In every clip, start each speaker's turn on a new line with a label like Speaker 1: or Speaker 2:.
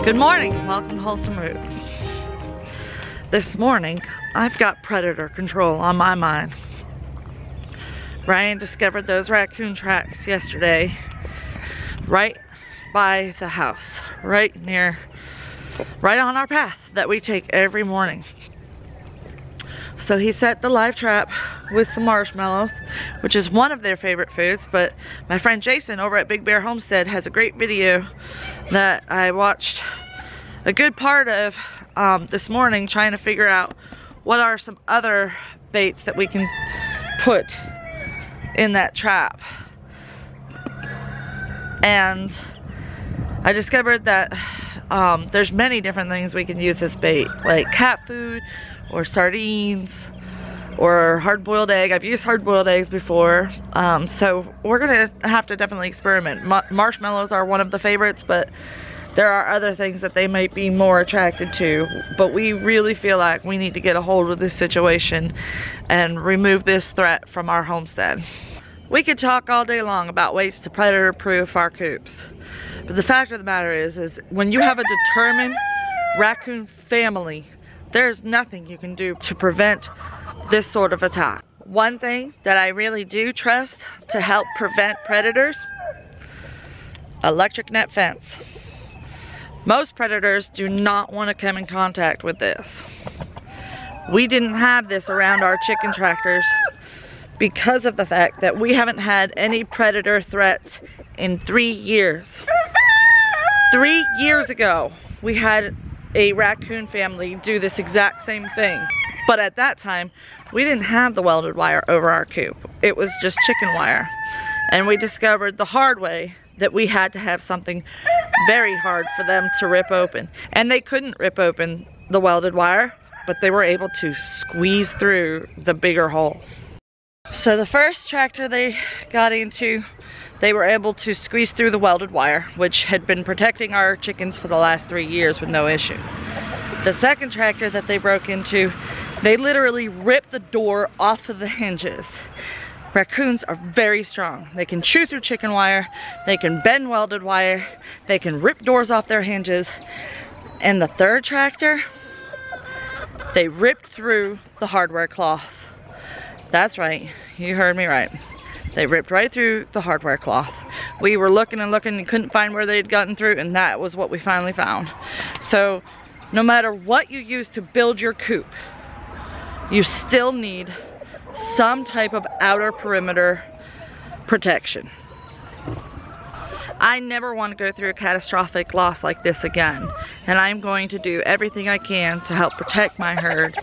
Speaker 1: Good morning, welcome to Wholesome Roots. This morning, I've got predator control on my mind. Ryan discovered those raccoon tracks yesterday, right by the house, right on our path that we take every morning. So he set the live trap with some marshmallows, which is one of their favorite foods, but my friend Jason over at Big Bear Homestead has a great video that I watched a good part of this morning, trying to figure out what are some other baits that we can put in that trap. And I discovered that there's many different things we can use as bait, like cat food or sardines or hard-boiled egg. I've used hard-boiled eggs before, so we're gonna have to definitely experiment. Marshmallows are one of the favorites, but there are other things that they might be more attracted to. But we really feel like we need to get a hold of this situation and remove this threat from our homestead. We could talk all day long about ways to predator-proof our coops, but the fact of the matter is when you have a determined raccoon family, there's nothing you can do to prevent this sort of attack. One thing that I really do trust to help prevent predators: electric net fence. Most predators do not want to come in contact with this. We didn't have this around our chicken tractors because of the fact that we haven't had any predator threats in 3 years. 3 years ago, we had a raccoon family do this exact same thing. But at that time, we didn't have the welded wire over our coop. It was just chicken wire. And we discovered the hard way that we had to have something very hard for them to rip open. And they couldn't rip open the welded wire, but they were able to squeeze through the bigger hole. So the first tractor they got into, they were able to squeeze through the welded wire, which had been protecting our chickens for the last 3 years with no issue. The second tractor that they broke into, they literally ripped the door off of the hinges. Raccoons are very strong. They can chew through chicken wire, they can bend welded wire, they can rip doors off their hinges. And the third tractor, they ripped through the hardware cloth. That's right, you heard me right. They ripped right through the hardware cloth. We were looking and looking and couldn't find where they'd gotten through, and that was what we finally found. So no matter what you use to build your coop, you still need some type of outer perimeter protection. I never want to go through a catastrophic loss like this again, and I'm going to do everything I can to help protect my herd,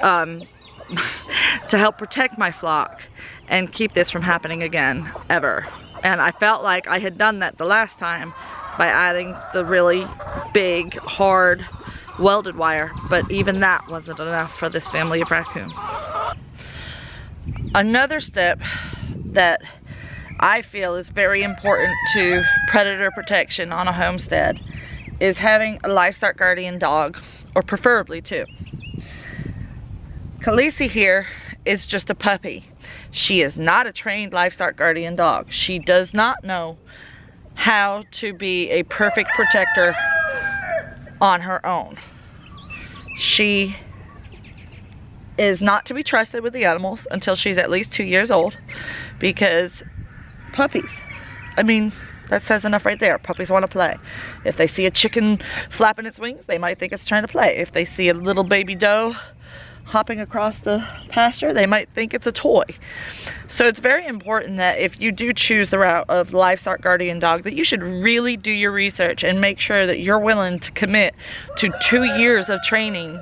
Speaker 1: to help protect my flock and keep this from happening again, ever. And I felt like I had done that the last time by adding the really big, hard, welded wire, but even that wasn't enough for this family of raccoons. Another step that I feel is very important to predator protection on a homestead is having a livestock guardian dog, or preferably two. Khaleesi here is just a puppy. She is not a trained livestock guardian dog. She does not know how to be a perfect protector on her own. She is not to be trusted with the animals until she's at least 2 years old, because puppies, I mean, that says enough right there. Puppies want to play. If they see a chicken flapping its wings, they might think it's trying to play. If they see a little baby doe hopping across the pasture, they might think it's a toy. So it's very important that if you do choose the route of livestock guardian dog, that you should really do your research and make sure that you're willing to commit to 2 years of training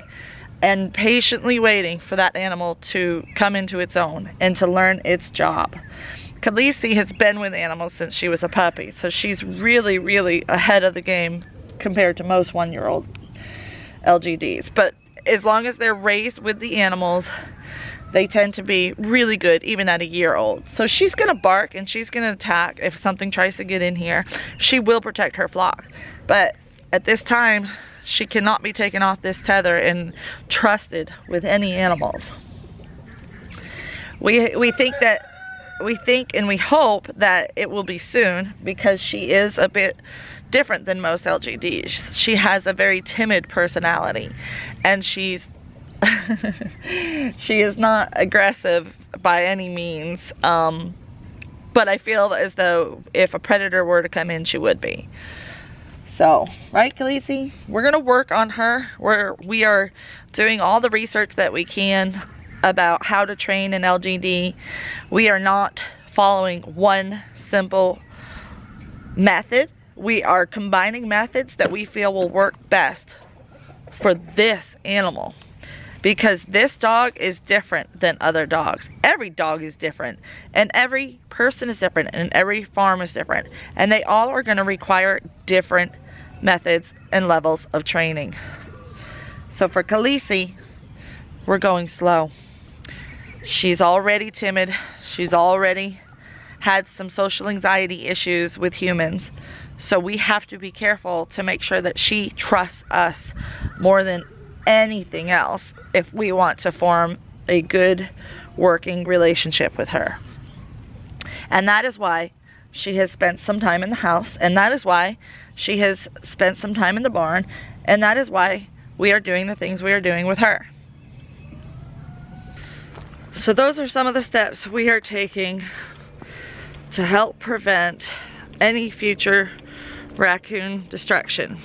Speaker 1: and patiently waiting for that animal to come into its own and to learn its job. Khaleesi has been with animals since she was a puppy, so she's really, really ahead of the game compared to most 1-year-old LGDs. But as long as they're raised with the animals, they tend to be really good even at a year old. So she's gonna bark and she's gonna attack if something tries to get in here. She will protect her flock. But at this time, she cannot be taken off this tether and trusted with any animals. We think that we think and we hope that it will be soon, because she is a bit different than most LGDs. She has a very timid personality, and she's she is not aggressive by any means, but I feel as though if a predator were to come in, she would be. So, right, Khaleesi? We're gonna work on her. We are doing all the research that we can about how to train an LGD. We are not following one simple method. We are combining methods that we feel will work best for this animal, because this dog is different than other dogs. Every dog is different, and every person is different, and every farm is different, and they all are going to require different methods and levels of training. So for Khaleesi, we're going slow. She's already timid. She's already had some social anxiety issues with humans. So we have to be careful to make sure that she trusts us more than anything else if we want to form a good working relationship with her. And that is why she has spent some time in the house, and that is why she has spent some time in the barn, and that is why we are doing the things we are doing with her. So those are some of the steps we are taking to help prevent any future raccoon destruction.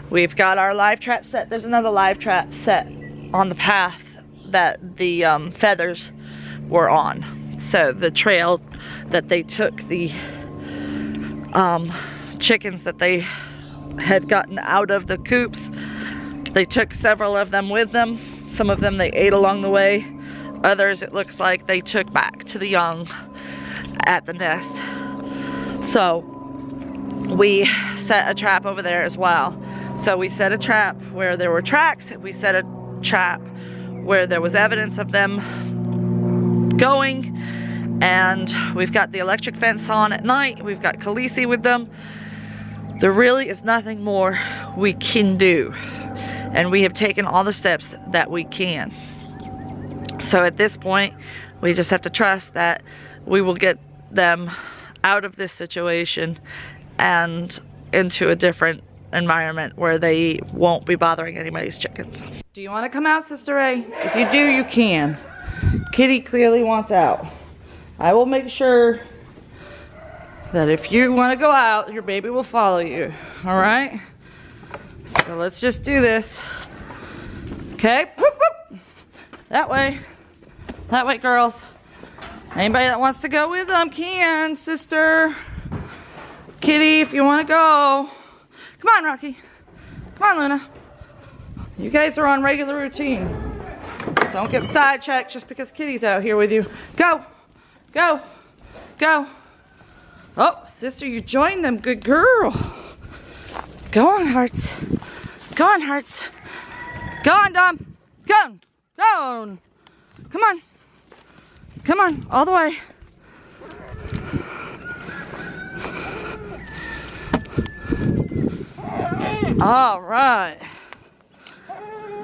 Speaker 1: We've got our live trap set. There's another live trap set on the path that the feathers were on. So the trail that they took the chickens that they had gotten out of the coops, they took several of them with them. Some of them they ate along the way. Others, it looks like they took back to the young at the nest. So we set a trap over there as well. So we set a trap where there were tracks. We set a trap where there was evidence of them going. And we've got the electric fence on at night. We've got Khaleesi with them. There really is nothing more we can do. And we have taken all the steps that we can. So at this point, we just have to trust that we will get them out of this situation and into a different environment where they won't be bothering anybody's chickens. Do you want to come out, Sister Ray? If you do, you can. Kitty clearly wants out. I will make sure that if you want to go out, your baby will follow you. All right? So let's just do this. Okay? Whoop, whoop. That way. That way, girls. Anybody that wants to go with them can, sister. Kitty, if you want to go. Come on, Rocky. Come on, Luna. You guys are on regular routine. Don't get sidetracked just because Kitty's out here with you. Go. Go. Go. Oh, sister, you joined them. Good girl. Go on, hearts. Go on, hearts. Go on, Dom. Go on. Go on. Come on. Come on, all the way. All right.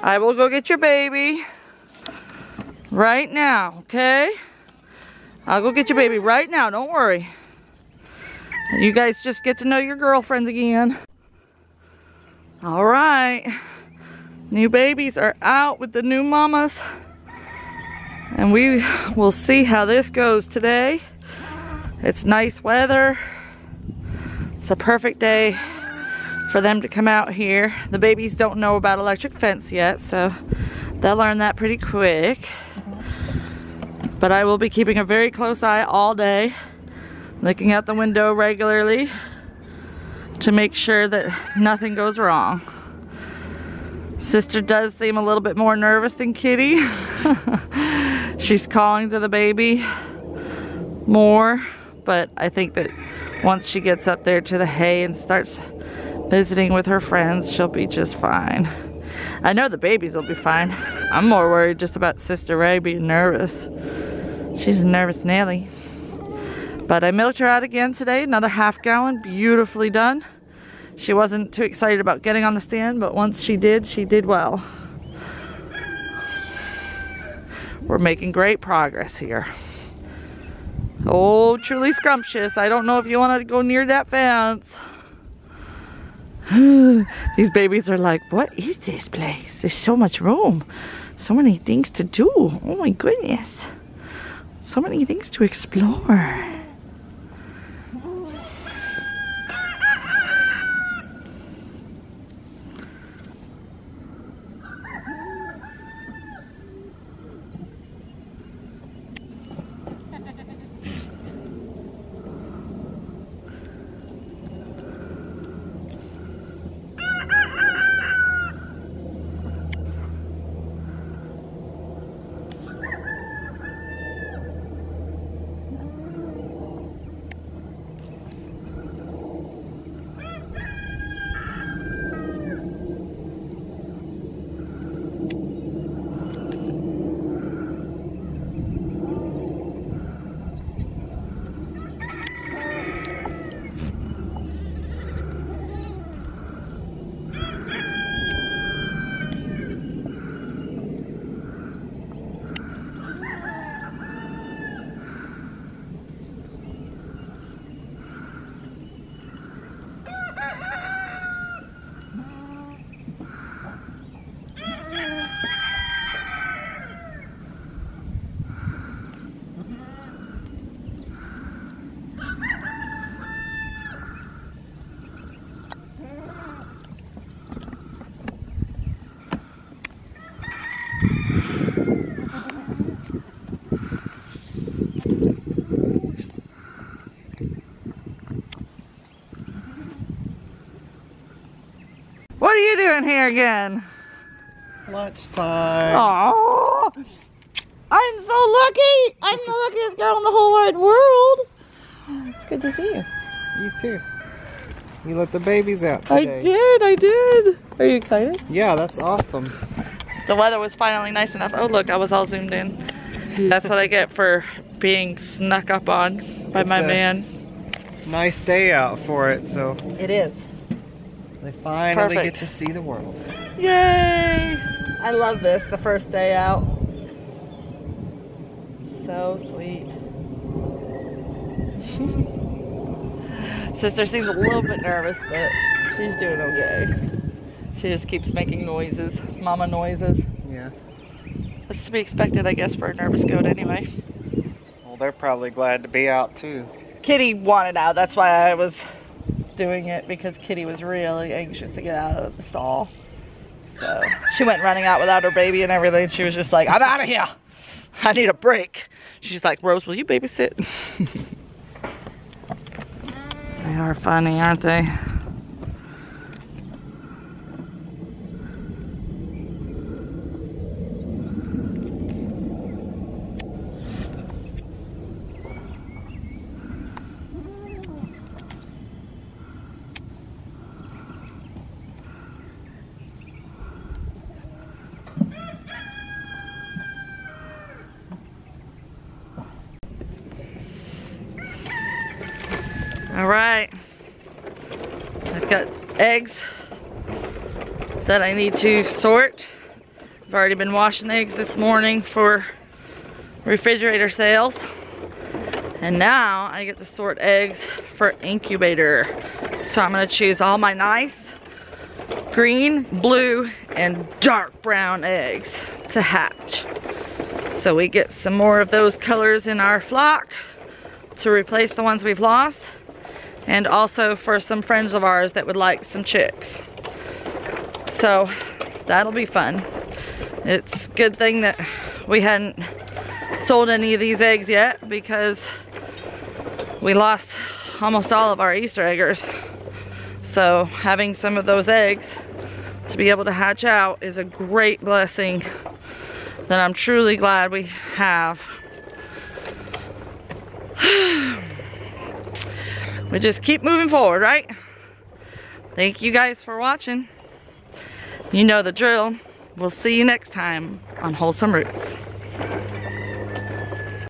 Speaker 1: I will go get your baby right now, okay? I'll go get your baby right now, don't worry. You guys just get to know your girlfriends again. All right. New babies are out with the new mamas. And we will see how this goes today. It's nice weather. It's a perfect day for them to come out here. The babies don't know about electric fence yet, so they'll learn that pretty quick. But I will be keeping a very close eye all day, looking out the window regularly to make sure that nothing goes wrong. Sister does seem a little bit more nervous than Kitty. She's calling to the baby more, but I think that once she gets up there to the hay and starts visiting with her friends, she'll be just fine. I know the babies will be fine. I'm more worried just about Sister Ray being nervous. She's a nervous Nelly. But I milked her out again today, another half gallon, beautifully done. She wasn't too excited about getting on the stand, but once she did well. We're making great progress here. Oh, truly scrumptious. I don't know if you want to go near that fence. These babies are like, what is this place? There's so much room. So many things to do. Oh my goodness. So many things to explore. What are you doing here again?
Speaker 2: Lunchtime.
Speaker 1: Oh, I'm so lucky. I'm the luckiest girl in the whole wide world. It's good to see you.
Speaker 2: You too. You let the babies out today.
Speaker 1: I did. Are you excited?
Speaker 2: Yeah, that's awesome.
Speaker 1: The weather was finally nice enough. Oh look, I was all zoomed in. That's what I get for being snuck up on by my man.
Speaker 2: Nice day out for it, so.
Speaker 1: It is.
Speaker 2: They finally get to see the world.
Speaker 1: Yay! I love this, the first day out. So sweet. Sister seems a little bit nervous, but she's doing okay. She just keeps making noises, mama noises.
Speaker 2: Yeah.
Speaker 1: That's to be expected, I guess, for a nervous goat anyway.
Speaker 2: Well, they're probably glad to be out too.
Speaker 1: Kitty wanted out, that's why I was doing it, because Kitty was really anxious to get out of the stall. So she went running out without her baby and everything. She was just like, I'm out of here. I need a break. She's like, Rose, will you babysit? They are funny, aren't they? All right, I've got eggs that I need to sort. I've already been washing eggs this morning for refrigerator sales. And now I get to sort eggs for incubator. So I'm gonna choose all my nice green, blue, and dark brown eggs to hatch. So we get some more of those colors in our flock to replace the ones we've lost. And also for some friends of ours that would like some chicks. So that'll be fun. It's a good thing that we hadn't sold any of these eggs yet, because we lost almost all of our Easter eggers. So having some of those eggs to be able to hatch out is a great blessing that I'm truly glad we have. We just keep moving forward, right? Thank you guys for watching. You know the drill. We'll see you next time on Wholesome Roots.